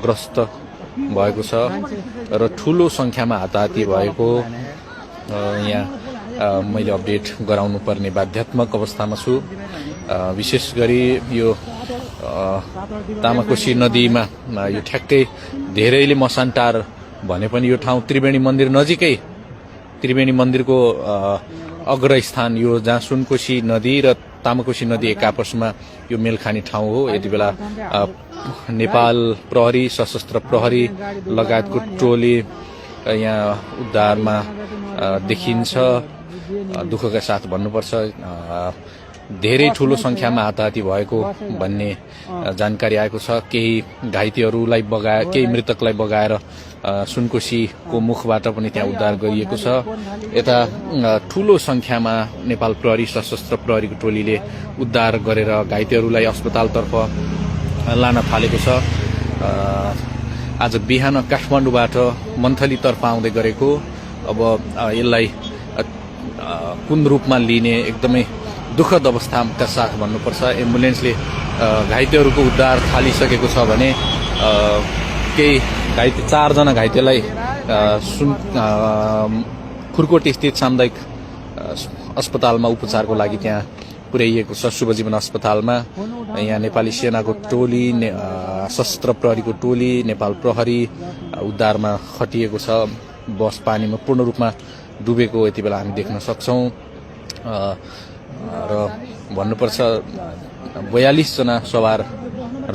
ग्रस्त भएको छ र ठूलो संख्यामा हाताहाती भएको यहाँ मैले अपडेट गराउनु पर्ने बाध्यात्मक अवस्थामा छु। विशेष गरी यो तामाकोशी नदीमा यो ठ्याक्कै धेरैले मसानटार भने पनि यो ठाउँ त्रिवेणी मन्दिर नजिकै, त्रिवेणी मन्दिरको अग्रस्थान यो जहाँ सुनकोशी नदी र तामाकोशी नदी एक आपसमा यो मेल खाने ठाउँ हो। यति बेला नेपाल प्रहरी, सशस्त्र प्रहरी लगायतको टोली यहाँ उद्धारमा देखिन्छ। दुःखका साथ भन्नुपर्छ धेरै ठूलो संख्यामा हाताहाती भएको भन्ने जानकारी आएको छ। केही घाइतेहरूलाई बगाए, केही मृतकलाई बगाएर सुनकोशीको मुखबाट पनि त्यहाँ उद्धार गरिएको छ। यता ठूलो संख्यामा नेपाल प्रहरी, सशस्त्र प्रहरीको टोलीले उद्धार गरेर घाइतेहरूलाई अस्पतालतर्फ लान थालेको छ। आज बिहान काठमाडौँबाट मन्थलीतर्फ आउँदै गरेको, अब यसलाई कुन रूपमा लिने एकदमै दुःखद अवस्थाका साथ भन्नुपर्छ। एम्बुलेन्सले घाइतेहरूको उद्धार थालिसकेको छ भने केही घाइते, 4 जना घाइतेलाई खुरकोट स्थित सामुदायिक अस्पतालमा उपचारको लागि त्यहाँ पुर्याइएको छ, शुभजीवन अस्पतालमा। यहाँ नेपाली सेनाको टोली, सशस्त्र प्रहरीको टोली, नेपाल प्रहरी उद्धारमा खटिएको छ। बस पानीमा पूर्ण रूपमा डुबेको यति बेला हामी देख्न सक्छौं र भन्नुपर्छ 42 जना सवार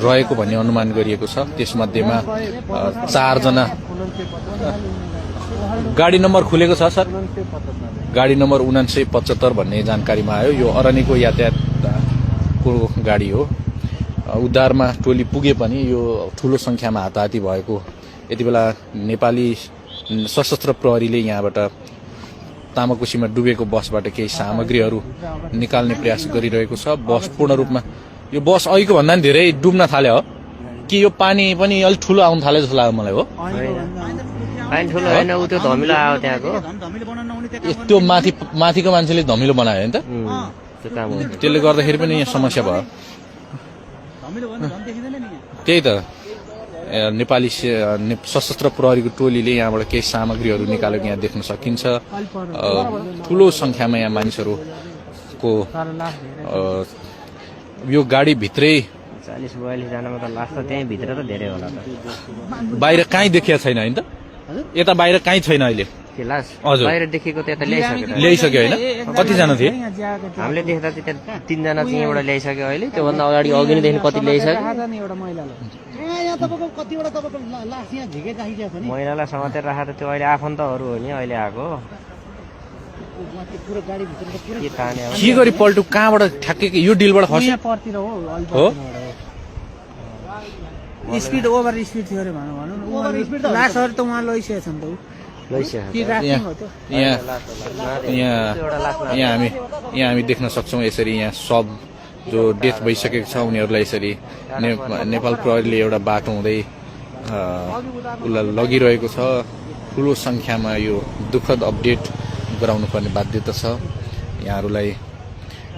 रहेको भन्ने अनुमान गरिएको छ। त्यसमध्येमा 4 जना। गाडी नम्बर खुलेको छ सर, गाडी नम्बर 4975 भन्ने जानकारीमा आयो। यो अरनिको यातायातको गाडी हो। उद्धारमा टोली पुगे पनि यो ठूलो संख्यामा हाताहाती भएको यति बेला नेपाली सशस्त्र प्रहरीले यहाँबाट तामाकोशीमा डुबेको बसबाट केही सामग्रीहरू निकाल्ने प्रयास गरिरहेको छ। बस पूर्ण रूपमा, यो बस अहिलेको भन्दा पनि धेरै डुब्न थाल्यो हो कि यो पानी पनि अलिक ठूलो आउन थाले जस्तो लाग्यो मलाई। हो पानी ठुलो हैन, उ त्यो धमिलो आयो त्यहाँको। त्यो माथिको मान्छेले धमिलो बनायो हैन त, त्यसले गर्दाखेरि पनि यहाँ समस्या भयो। त्यही त नेपाली सशस्त्र प्रहरीको टोलीले यहाँबाट केही सामग्रीहरू निकालेको यहाँ देख्न सकिन्छ। ठूलो संख्यामा यहाँ मानिसहरूको यो गाडी भित्रै 40-42 जनामा त लास्ट त त्यही भित्र त धेरै होला त। बाहिर कहीँ देखिया छैन हैन त, यता बाहिर कहीँ छैन अहिले। हजुर, बाहिर देखेको त यता ल्याइसक्यो हैन। कति जना थिए? हामीले देख्दा चाहिँ त्यहाँ 3 जना चाहिँ एउटा ल्याइसक्यो अहिले। त्योभन्दा अगाडि अघि नैदेखि कति ल्याइसक्यो। महिलालाई समातेर राखेर त्यो अहिले आफन्तहरू हो नि अहिले आएको। के गरी पल्टु कहाँबाट ठ्याक्कै यो डिलबाट खस्यो हो? स्पिड ओभर स्पिड थियो अरे भनौँ लासहरु त उहाँ लैसकेको छ नि त। यहाँ हामी देख्न सक्छौं यसरी यहाँ सब जो डेथ भइसकेको छ उनीहरूलाई यसरी नेपाल प्रहरीले एउटा बाटो हुँदै उसलाई लगिरहेको छ। ठूलो संख्यामा यो दुःखद अपडेट गराउनु पर्ने बाध्यता छ। यहाँहरूलाई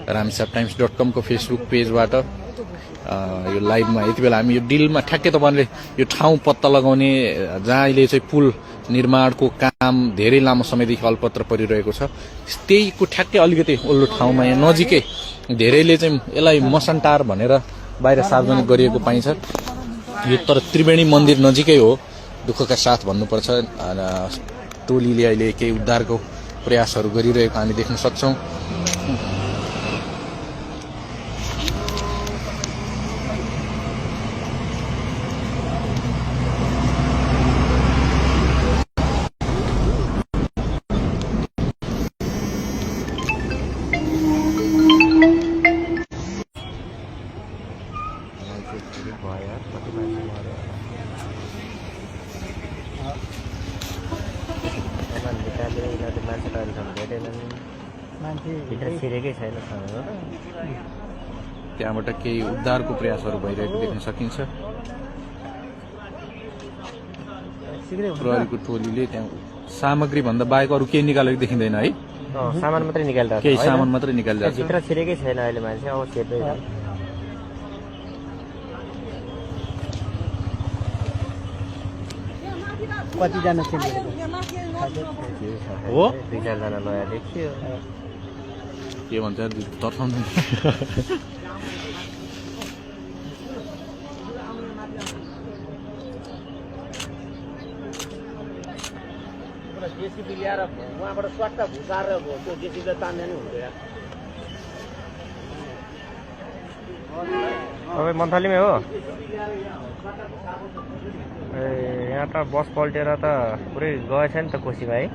ramsaptimes.com को फेसबुक पेजबाट यो लाइभमा यति बेला हामी यो डिलमा ठ्याक्कै तपाईहरुले यो ठाउँ पत्ता लगाउने जहाँ अहिले चाहिँ पुल निर्माणको काम धेरै लामो समयदेखि अलपत्र परिरहेको छ, त्यहीको ठ्याक्कै अलिकति ओल्लो ठाउँमा यहाँ नजिकै धेरैले चाहिँ यसलाई मसानटार भनेर बाहिर सार्वजनिक गरिएको पाइन्छ। यो तर त्रिवेणी मन्दिर नजिकै हो। दुःखका साथ भन्नुपर्छ टोलीले अहिले केही उद्धारको प्रयासहरू गरिरहेको हामी देख्न सक्छौं। त्यहाँबाट केही उद्धारको प्रयासहरू भइरहेको देख्न सकिन्छ। प्रहरीको टोलीले त्यहाँ सामग्री भन्दा बाहेक अरू केही निकालेको देखिँदैन है। सामान मात्रै निकालिरहेको छ, केही सामान मात्रै निकालिरहेको छ। भित्र छिरेकै छैन अहिले मान्छे, अब छिर्दै छ। कतिजना चाहिँ हो 2-4 जना नयाँ देखियो के भन्छ तर्साउँदैन जेसीबी ल्याएर उहाँबाट स्वाट्टा भुसारेर त्यो जेसीबीले तान्दा नि हुन्छ यार तपाईँ मन्थलीमै हो ए यहाँ त बस पल्टेर त पुरै गएछ नि त कोसीमा है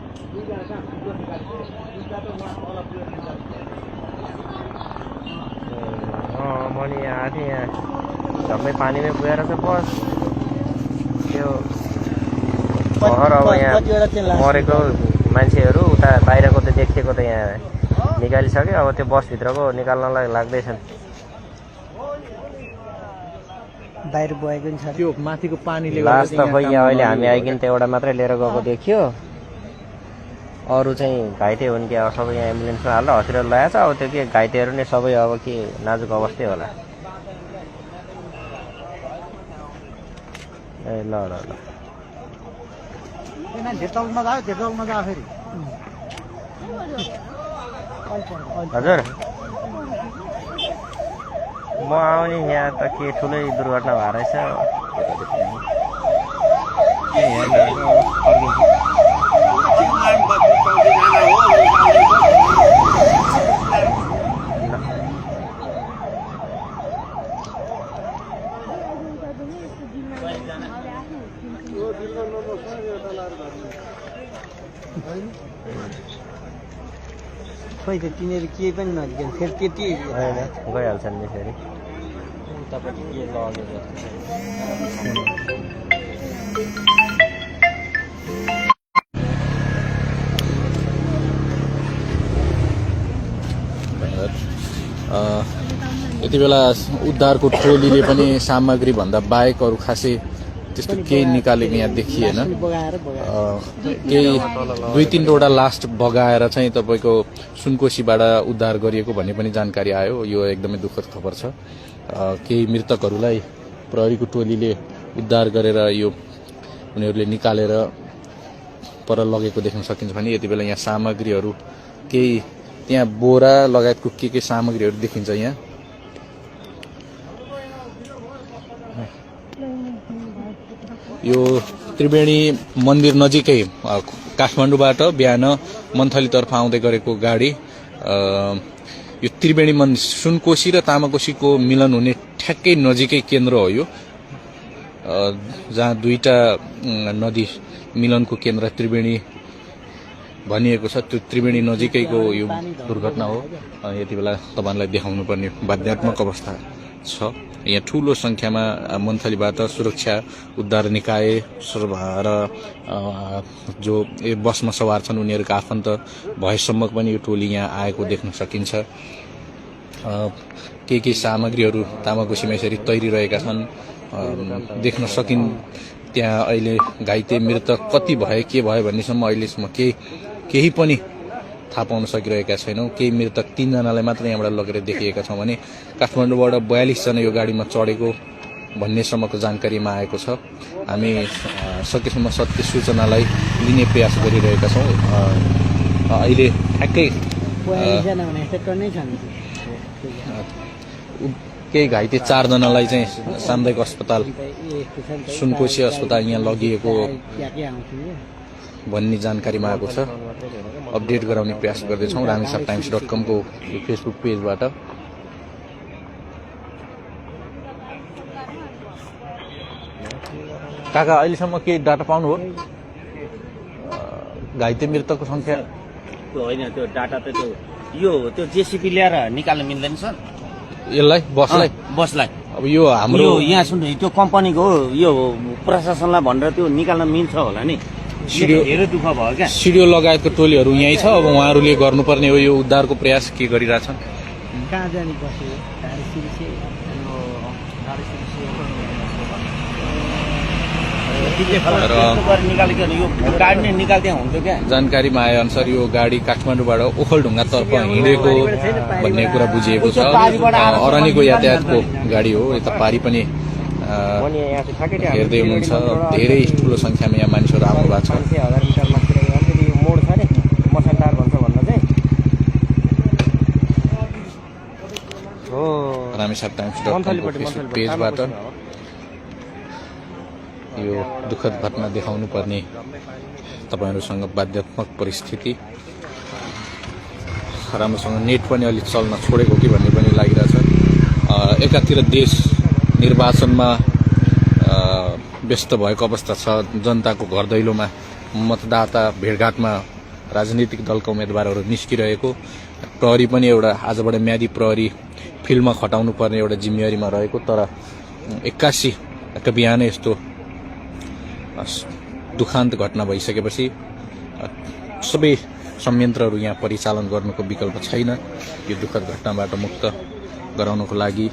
म नि यहाँ आएको थिएँ यहाँ झम्मै पानीमै पुगेर छ बस त्यो भर्खर अब यहाँ मरेको मान्छेहरू उता बाहिरको त देखिएको त यहाँ निकालिसक्यो अब त्यो बसभित्रको निकाल्नलाई लाग्दैछन् बाहिर बगेको नि छ त्यो माथिको पानीले लास त खोइ यहाँ अहिले हामी आइकन त एउटा मात्रै लिएर गएको देखियो अरू चाहिँ घाइते हुन् कि अब सबै यहाँ एम्बुलेन्समा हालेर हस्पिटल ल्याएछ अब त्यो के घाइतेहरू नै सबै अब के नाजुक अवस्थै होला ए ल ल ल हजुर म आउने यहाँ त के ठुलै दुर्घटना भएर रहेछ खोइ त तिनीहरू केही पनि नदिन्छ फेरि त्यति होइन गइहाल्छन् नि फेरि उतापट्टि के लगेको यति बेला उद्धारको टोलीले पनि सामग्री भन्दा बाहेक अरू खासै त्यस्तो केही निकालेको यहाँ देखिएन केही 2-3वटा लास्ट बगाएर चाहिँ तपाईँको सुनकोसीबाट उद्धार गरिएको भन्ने पनि जानकारी आयो यो एकदमै दुःखद खबर छ केही मृतकहरूलाई प्रहरीको टोलीले उद्धार गरेर यो उनीहरूले निकालेर पर लगेको देख्न सकिन्छ भने यति बेला यहाँ सामग्रीहरू केही त्यहाँ बोरा लगायतको के सामग्रीहरू देखिन्छ यहाँ यो त्रिवेणी मन्दिर नजिकै काठमाडौँबाट बिहान मन्थलीतर्फ आउँदै गरेको गाडी यो त्रिवेणी मन्दिर सुनकोशी र तामाकोशीको मिलन हुने ठ्याक्कै नजिकै केन्द्र हो यो जहाँ दुईटा नदी मिलनको केन्द्र त्रिवेणी भनिएको छ त्यो त्रिवेणी नजिकैको यो दुर्घटना हो यति बेला तपाईहरुलाई देखाउनु पर्ने बाध्यात्मक अवस्था छ यहाँ ठूलो संख्यामा मन्थलीबाट सुरक्षा उद्धार निकाय र जो बसमा सवार छन् उनीहरुका आफन्त भएसम्म पनि यो टोली यहाँ आएको देख्न सकिन्छ के सामग्रीहरू तामाकोशीमा यसरी तैरिरहेका छन् देख्न सकिन त्यहाँ अहिले घाइते मृतक कति भए के भयो भन्नेसम्म अहिलेसम्म केही पनि थाहा पाउन सकिरहेका छैनौं केही मृतक 3 जनालाई मात्र यहाँबाट लगेर देखिएका छौं भने काठमाडौँबाट 42 जना यो गाडीमा चढेको भन्नेसम्मको जानकारीमा आएको छ हामी सकेसम्म सत्य सूचनालाई लिने प्रयास गरिरहेका छौं अहिले ठ्याक्कै केही घाइते 4 जनालाई चाहिँ सामुदायिक अस्पताल सुनकोशी अस्पताल यहाँ लगिएको भन्ने जानकारीमा आएको छ अपडेट गराउने प्रयास गर्दैछौं ramesartimes.com को फेसबुक पेजबाट काका अहिलेसम्म के डाटा पाउनु हो घाइते मृतकको संख्या होइन त्यो डाटा त त्यो जेसीबी ल्याएर निकाल्न मिल्दैन सर यसलाई बसलाई अब यो हाम्रो यहाँ सुन्नु त्यो कम्पनीको हो यो प्रशासनलाई भनेर त्यो निकाल्न मिल्छ होला नि धेरै दुःख भयो क्या सिडिओ लगायतको टोलीहरू यही छ अब उहाँहरूले गर्नुपर्ने हो यो उद्धारको प्रयास के गरिरहेछन् कहाँ जाने बस्यो जानकारीमा आए अनुसार यो गाडी काठमाडौँबाट ओखलढुङ्गातर्फ हिँडेको भन्ने कुरा बुझिएको छ अरनीको यातायातको गाडी हो यता पारी पनि पनि यहाँ चाहिँ ठ्याक्कै त्यो हेर्दै हुनुहुन्छ धेरै ठुलो सङ्ख्यामा यहाँ मानिसहरू आउनु भएको छ 5,000 मिटर माथि अलिकति मोड छ नि मसानटार भन्छ भन्न चाहिँ हो रामेछाप टाइम्स.com फेसबुक पेजबाट यो दुःखद घटना देखाउनु पर्ने तपाईहरुसँग बाध्यात्मक परिस्थिति राम्रोसँग नेट पनि अलिक चल्न छोडेको कि भन्ने पनि लागिरहेछ एकातिर देश निर्वाचनमा व्यस्त भएको अवस्था छ जनताको घर दैलोमा मतदाता भेटघाटमा राजनीतिक दलका उम्मेदवारहरू निस्किरहेको प्रहरी पनि एउटा आजबाट म्यादी प्रहरी फिल्डमा खटाउनु पर्ने एउटा जिम्मेवारीमा रहेको तर 81 का बिहानै यस्तो दुखान्त घटना भइसकेपछि सबै संयन्त्रहरू यहाँ परिचालन गर्नुको विकल्प छैन यो दुःखद घटनाबाट मुक्त गराउनको लागि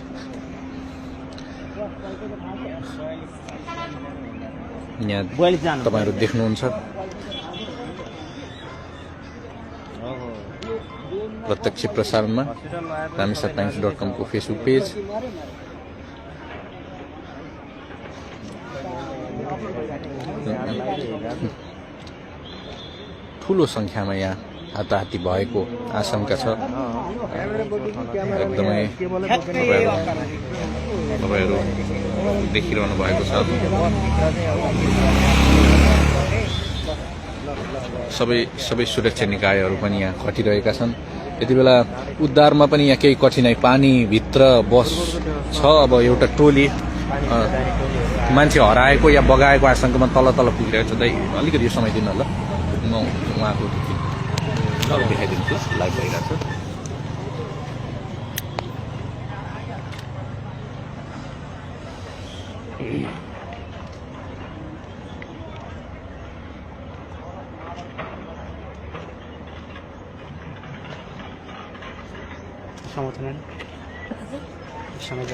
यहाँ तपाईहरु देख्नुहुन्छ प्रत्यक्ष प्रसारणमा रामेछाप टाइम्स.com को फेसबुक पेज ठुलो संख्यामा यहाँ हाताहाती भएको आशंका छ एकदमै तपाईहरु देखिरहनु भएको छ सबै सुरक्षा निकायहरू पनि यहाँ खटिरहेका छन् यति बेला उद्धारमा पनि यहाँ केही कठिनाइ पानी भित्र बस छ अब एउटा टोली मान्छे हराएको या बगाएको आशंकामा तल पुगिरहेको छ दाइ अलिकति यो समय दिनु ल म उहाँको देखाइदिन्छु लाइभ भइरहेको छ समर्थन समय